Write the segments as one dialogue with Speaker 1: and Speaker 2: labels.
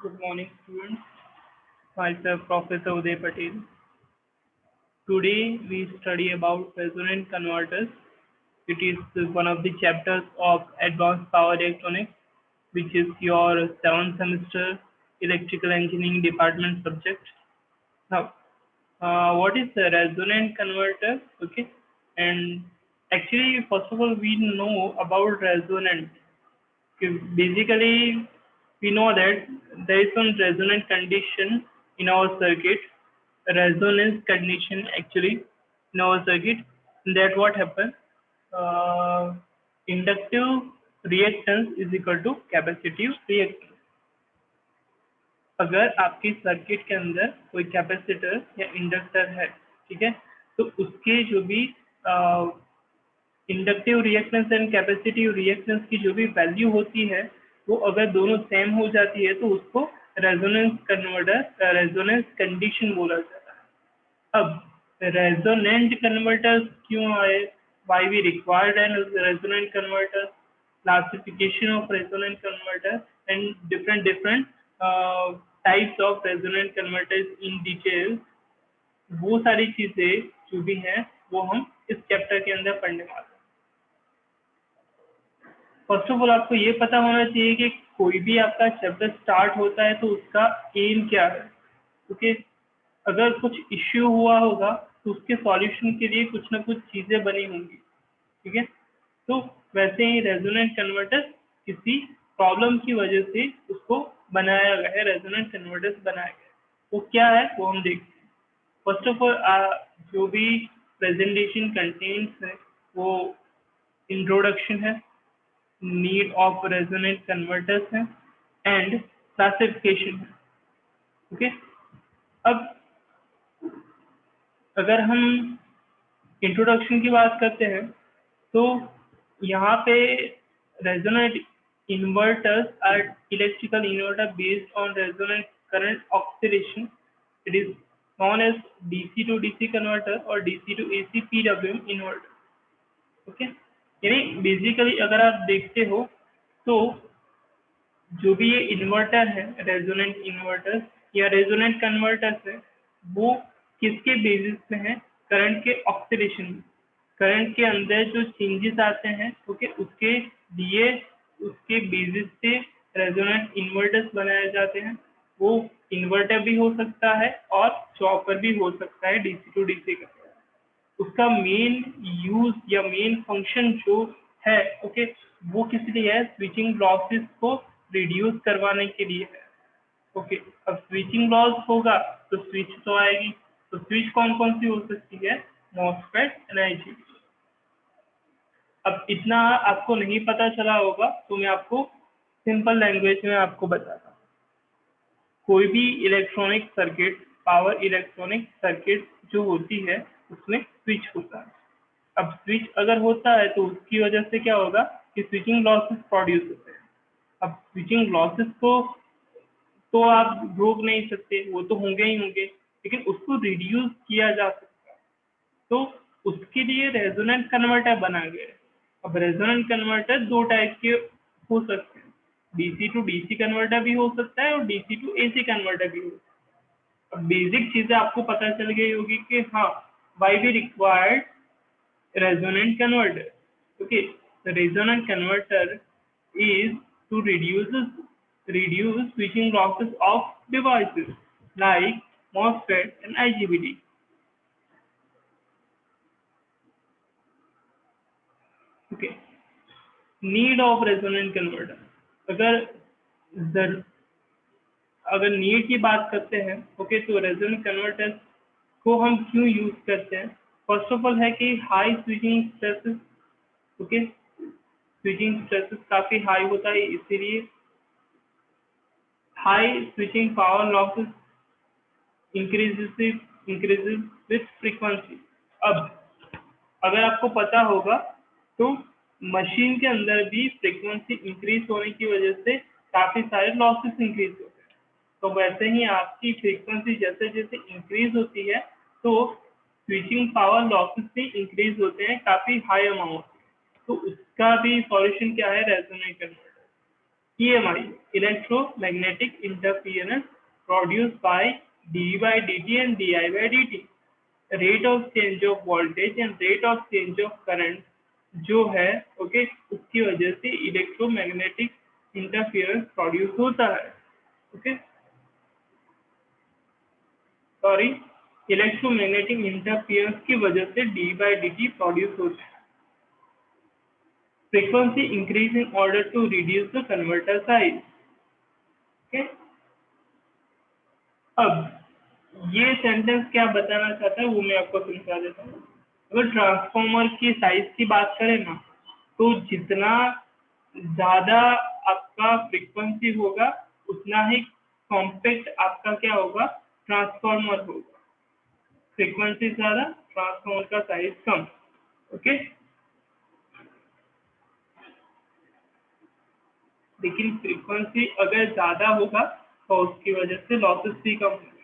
Speaker 1: Good morning, students. Myself, Professor Uday Patel. Today, we study about resonant converters. It is one of the chapters of Advanced Power Electronics, which is your 7th semester Electrical Engineering Department subject. Now, what is a resonant converter? Okay, and actually, first of all, we know about resonant. Basically, we know that there is some resonant condition in our circuit, resonance condition actually in our circuit. That what happens? Uh, Inductive reactance is equal to capacitive reactance. अगर आपकी circuit के अंदर कोई capacitor या inductor है, ठीक है, तो उसके जो भी inductive reactance and capacitive reactance की जो भी वैल्यू होती है, वो अगर दोनों सेम हो जाती है तो उसको रेजोनेंस कन्वर्टर, रेजोनेंस कंडीशन बोला जाता है। अब रेजोनेंट कन्वर्टर्स क्यों आए, why we required an resonant converter, classification of resonant converter and different types of resonant converters in detail, वो सारी चीजें जो भी हैं वो हम इस चैप्टर के अंदर पढ़ने वाले हैं। फर्स्ट ऑफ ऑल आपको ये पता होना चाहिए कि कोई भी आपका चैप्टर स्टार्ट होता है तो उसका एम क्या है। ओके, अगर कुछ इश्यू हुआ होगा तो उसके सॉल्यूशन के लिए कुछ ना कुछ चीजें बनी होंगी, ठीक है। तो वैसे ही रेजोनेंट कन्वर्टर किसी प्रॉब्लम की वजह से उसको बनाया गया है, रेजोनेंट कन्वर्टर्स बनाया गया है। वो क्या है वो हम देखते हैं। फर्स्ट ऑफ ऑल जो भी प्रेजेंटेशन कंटेंट्स है वो इंट्रोडक्शन है, नीड ऑफ रेजोनेंट कन्वर्टर्स है एंड क्लासिफिकेशन है। ओके, अब अगर हम इंट्रोडक्शन की बात करते हैं तो यहाँ पे resonant inverters are electrical inverter based on resonant current oscillation. It is known as DC to DC converter or DC to AC PWM inverter. Okay, यानी बेसिकली अगर आप देखते हो तो जो भी ये इन्वर्टर है, रेजोनेंट इन्वर्टर्स या रेजोनेंट कन्वर्टर्स है, वो किसके बेसिस पे हैं? करंट के ऑक्सीडेशन में। करंट के अंदर जो चेंजेस आते हैं, ओके, उसके लिए उसके बेसिस पे रेजोनेंट इन्वर्टर्स बनाए जाते हैं। वो इन्वर्टर भी हो सकता है और चॉपर भी हो सकता है, डीसी टू डीसी का। उसका मेन यूज या मेन फंक्शन जो है, ओके, वो किस लिए है? स्विचिंग लॉसेस को रिड्यूस करवाने के लिए है। ओके, अब स्विचिंग लॉस होगा तो स्विच तो आएगी, तो स्विच कौन कौन सी हो सकती है? MOSFET and IGBT. अब इतना आपको नहीं पता चला होगा तो मैं आपको सिंपल लैंग्वेज में आपको बताता हूँ। कोई भी electronic circuit, power electronic circuit जो होती है उसमें स्विच होता है। अब स्विच अगर होता है तो उसकी वजह से क्या होगा कि स्विचिंग लॉसेस प्रोड्यूस होते हैं। अब स्विचिंग लॉसेस को तो आप रोक नहीं सकते, वो तो होंगे ही होंगे, लेकिन उसको रिड्यूस किया जा सकता है। तो उसके लिए रेजोनेंट कन्वर्टर बना गया है। अब रेजोनेंट कन्वर्टर दो टाइप के हो सकते हैं, डीसी टू डीसी कन्वर्टर भी हो सकता है और डीसी टू एसी कन्वर्टर भी हो सकता है। अब बेसिक चीजें आपको पता चल गई होगी कि हाँ, why we required resonant converter. Okay, the resonant converter is to reduce switching losses of devices like MOSFET and IGBT. Okay, need of resonant converter. अगर नीड की बात करते हैं, ओके, तो रेजोनेंट कन्वर्टर को हम क्यों यूज करते हैं? फर्स्ट ऑफ ऑल है कि high switching stresses, okay, switching stresses काफी हाई होता है, इसीलिए high switching power losses increases with frequency. अब अगर आपको पता होगा तो मशीन के अंदर भी फ्रीक्वेंसी इंक्रीज होने की वजह से काफी सारे लॉसेस इंक्रीज होते हैं। तो वैसे ही आपकी फ्रीक्वेंसी जैसे जैसे इंक्रीज होती है तो स्विचिंग पावर लॉसेस भी इंक्रीज होते हैं काफी हाई अमाउंट। तो उसका भी सॉल्यूशन क्या है? Resonant converter. EMI, electromagnetic interference produced by dV by dt and di by dt, rate of change of voltage and rate of change of current जो है ओके उसकी वजह से इलेक्ट्रोमैग्नेटिक इंटरफेरेंस प्रोड्यूस होता है। ओके सॉरी, इलेक्ट्रोमैग्नेटिक इंटरफेरेंस की वजह से D by D T produce होता है। Frequency increase in order to reduce the converter size. Okay, अब ये सेंटेंस क्या बताना चाहता है वो मैं आपको समझा देता हूँ। अगर ट्रांसफॉर्मर की साइज की बात करें ना, तो जितना ज्यादा आपका फ्रीक्वेंसी होगा उतना ही कॉम्पैक्ट आपका क्या होगा, ट्रांसफॉर्मर होगा। फ्रीक्वेंसी ज्यादा, ट्रांसफॉर्मर का साइज कम। ओके, लेकिन फ्रीक्वेंसी अगर ज्यादा होगा तो उसकी वजह से लॉसेस भी कम होंगे,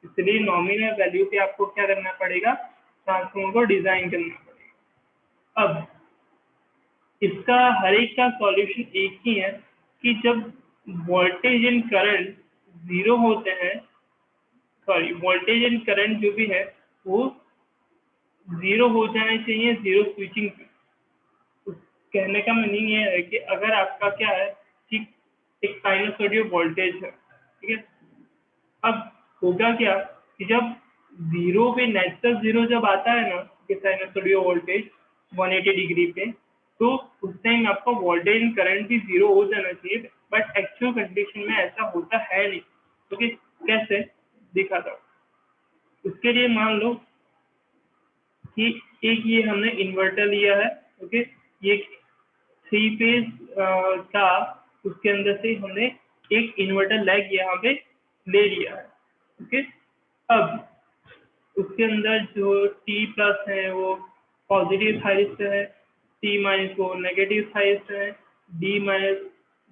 Speaker 1: इसलिए नॉमिनल वैल्यू पे आपको क्या करना पड़ेगा, ट्रांसफॉर्मर को डिजाइन करना पड़ेगा। अब इसका हर एक का सॉल्यूशन एक ही है कि जब वोल्टेज एंड करंट जीरो होते हैं, सॉरी वोल्टेज एंड करंट जो भी है वो जीरो हो जाने चाहिए जीरो स्विचिंग पे। कहने का मीनिंग ये है कि अगर आपका क्या है कि एक साइनसॉइडल वोल्टेज है, ठीक है, अब होगा क्या कि जब जीरो पे नेचुरल जीरो जब आता है ना कि साइनसॉइडल वोल्टेज 180 डिग्री पे, तो उस टाइम आपका वोल्टेज एंड करंट भी जीरो हो जाना चाहिए, बट एक्चुअल कंडीशन में ऐसा होता है नहीं। ओके, कैसे दिखाता हूँ। उसके लिए मान लो कि एक ये हमने इन्वर्टर लिया है। ओके, ये 3 फेज था, उसके अंदर से हमने एक इन्वर्टर लैग यहाँ पे ले लिया है। ओके, अब उसके अंदर जो T प्लस है वो पॉजिटिव साइड है, T माइनस वो नेगेटिव साइड है, D माइनस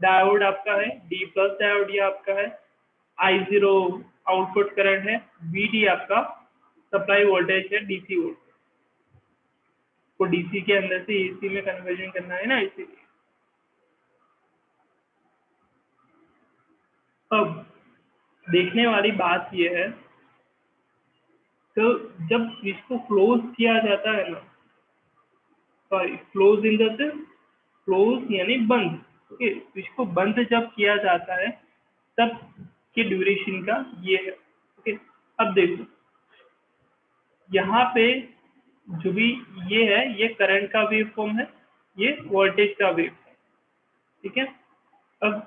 Speaker 1: डायोड आपका है, D प्लस डायोड ये आपका है, I0 आउटपुट करंट है, VD आपका सप्लाई वोल्टेज है, DC वोल्टेज को DC के अंदर से AC में कन्वर्जन करना है ना, इसीलिए। अब देखने वाली बात यह है, तो जब स्विच को क्लोज किया जाता है ना, sorry close in the sense close यानी बंद। ओके, स्विच को बंद जब किया जाता है तब के ड्यूरेशन का ये है। ओके, अब देखो यहाँ पे जो भी ये है ये करंट का वेव फॉर्म है, ये वोल्टेज का वेव है, ठीक है। अब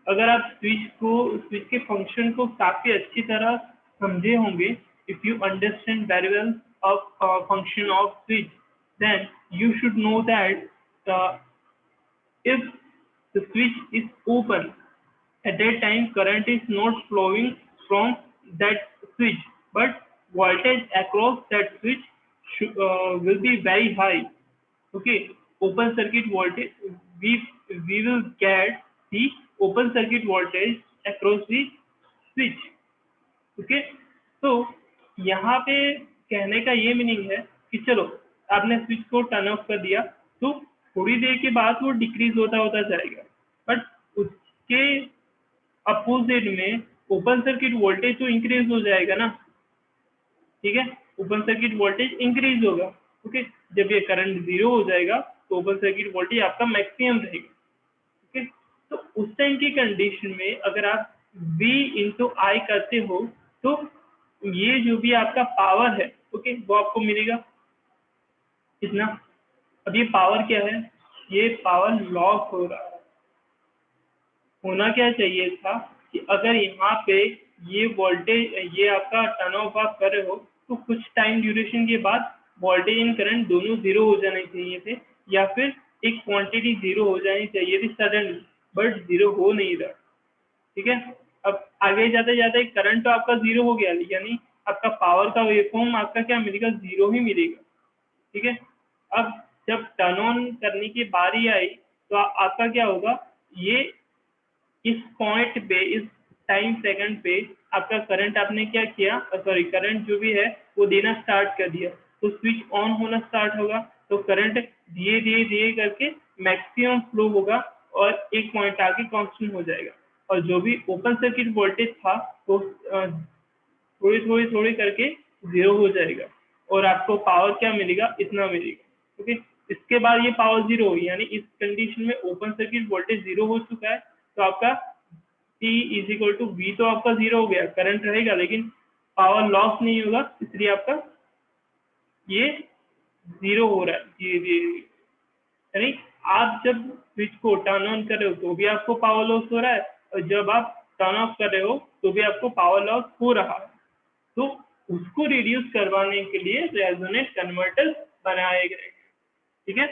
Speaker 1: अगर आप स्विच के फंक्शन को काफी अच्छी तरह समझे होंगे, if you understand very well of function of switch, then you should know that if the switch is open, at that time current is not flowing from that switch, but voltage across that switch will be very high. Okay, open circuit voltage, we will get the open circuit voltage across the switch. Okay, तो यहाँ पे कहने का ये meaning है कि चलो आपने स्विच को टर्न ऑफ कर दिया तो थोड़ी देर के बाद वो डिक्रीज होता होता जाएगा, बट उसके अपोजिट में ओपन सर्किट वोल्टेज तो इंक्रीज हो जाएगा ना, ठीक है, ओपन सर्किट वोल्टेज इंक्रीज होगा। ओके, जब ये करंट जीरो हो जाएगा तो ओपन सर्किट वोल्टेज आपका मैक्सिमम रहेगा। ओके, तो उस टाइम की कंडीशन में अगर आप V इंटू आई करते हो तो ये जो भी आपका पावर है, ओके, वो आपको मिलेगा कितना। अब ये पावर क्या है, ये पावर लॉस हो रहा है। होना क्या चाहिए था कि अगर यहाँ पे ये वोल्टेज ये आपका टर्न ऑफ आप कर रहे हो तो कुछ टाइम ड्यूरेशन के बाद वोल्टेज एंड करंट दोनों जीरो हो जाने चाहिए थे, या फिर एक क्वांटिटी जीरो हो जानी चाहिए थी सडनली, बट जीरो हो नहीं रहा। ठीक है, अब आगे जाते जाते करंट तो आपका जीरो हो गया, यानी आपका पावर का वेवफॉर्म आपका क्या मिलेगा, जीरो ही मिलेगा। ठीक है, अब जब टर्न ऑन करने की बारी आई तो आपका क्या होगा, ये इस पॉइंट पे इस टाइम सेकंड पे आपका करंट आपने क्या किया, सॉरी करंट जो भी है वो देना स्टार्ट कर दिया, तो स्विच ऑन होना स्टार्ट होगा, तो करंट धीरे धीरे धीरे करके मैक्सिमम फ्लो होगा और एक पॉइंट आके कांस्टेंट हो जाएगा, और जो भी ओपन सर्किट वोल्टेज था वो थोड़ी थोड़ी थोड़ी करके 0 हो जाएगा, और आपको पावर क्या मिलेगा, इतना मिलेगा। ओके, इसके बाद ये पावर 0 हुई, यानी इस कंडीशन में ओपन सर्किट वोल्टेज 0 हो चुका है, तो आपका T is equal to V तो आपका 0 हो गया, करंट रहेगा लेकिन पावर लॉस नहीं होगा, इसलिए आपका ये 0 हो रहा है धीरे धीरे। यानी आप जब स्विच को टर्न ऑन कर रहे हो तो भी आपको पावर लॉस हो रहा है, और जब आप टर्न ऑफ कर रहे हो तो भी आपको पावर लॉस हो रहा है। तो उसको रिड्यूस करवाने के लिए रेजोनेंट कन्वर्टर्स बनाए गए, ठीक है।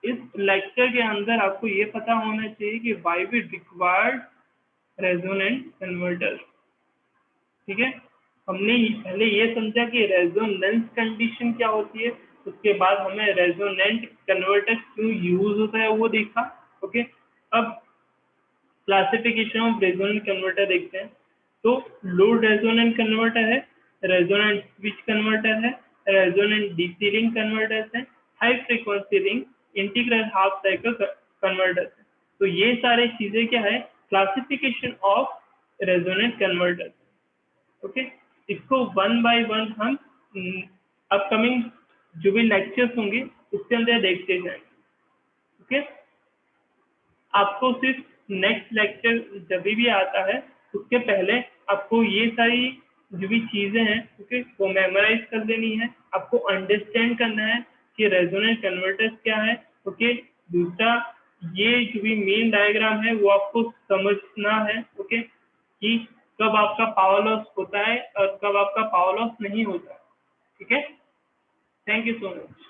Speaker 1: इस लेक्चर के अंदर आपको ये पता होना चाहिए कि why we required resonant converters, ठीक है। हमने पहले ये समझा कि रेजोनेंस कंडीशन क्या होती है, उसके बाद हमें रेजोनेंट कन्वर्टर क्यों यूज होता है वो देखा। ओके, अब क्लासिफिकेशन ऑफ रेजोनेंट कन्वर्टर देखते हैं। तो लोड रेजोनेंट कन्वर्टर है, रेजोनेंट स्विच कन्वर्टर है, रेजोनेंट डीसी रिंग कन्वर्टर है, high frequency ring, integral half cycle converter है। तो ये सारे चीजें क्या है, classification of resonant converter. Okay, इसको वन बाय वन हम अपकमिंग जो भी लेक्चर्स होंगे उसके अंदर देखते जाएंगे। ओके, आपको सिर्फ नेक्स्ट लेक्चर जब भी आता है उसके पहले आपको ये सारी जो भी चीजें हैं ओके वो मेमोराइज कर लेनी है, आपको अंडरस्टैंड करना है कि रेजोनेंट कन्वर्टर्स क्या है। ओके, दूसरा ये जो भी मेन डायग्राम है वो आपको समझना है, ओके, कि कब आपका पावर लॉस होता है और कब आपका पावर लॉस नहीं होता है, ठीक है। Thank you so much.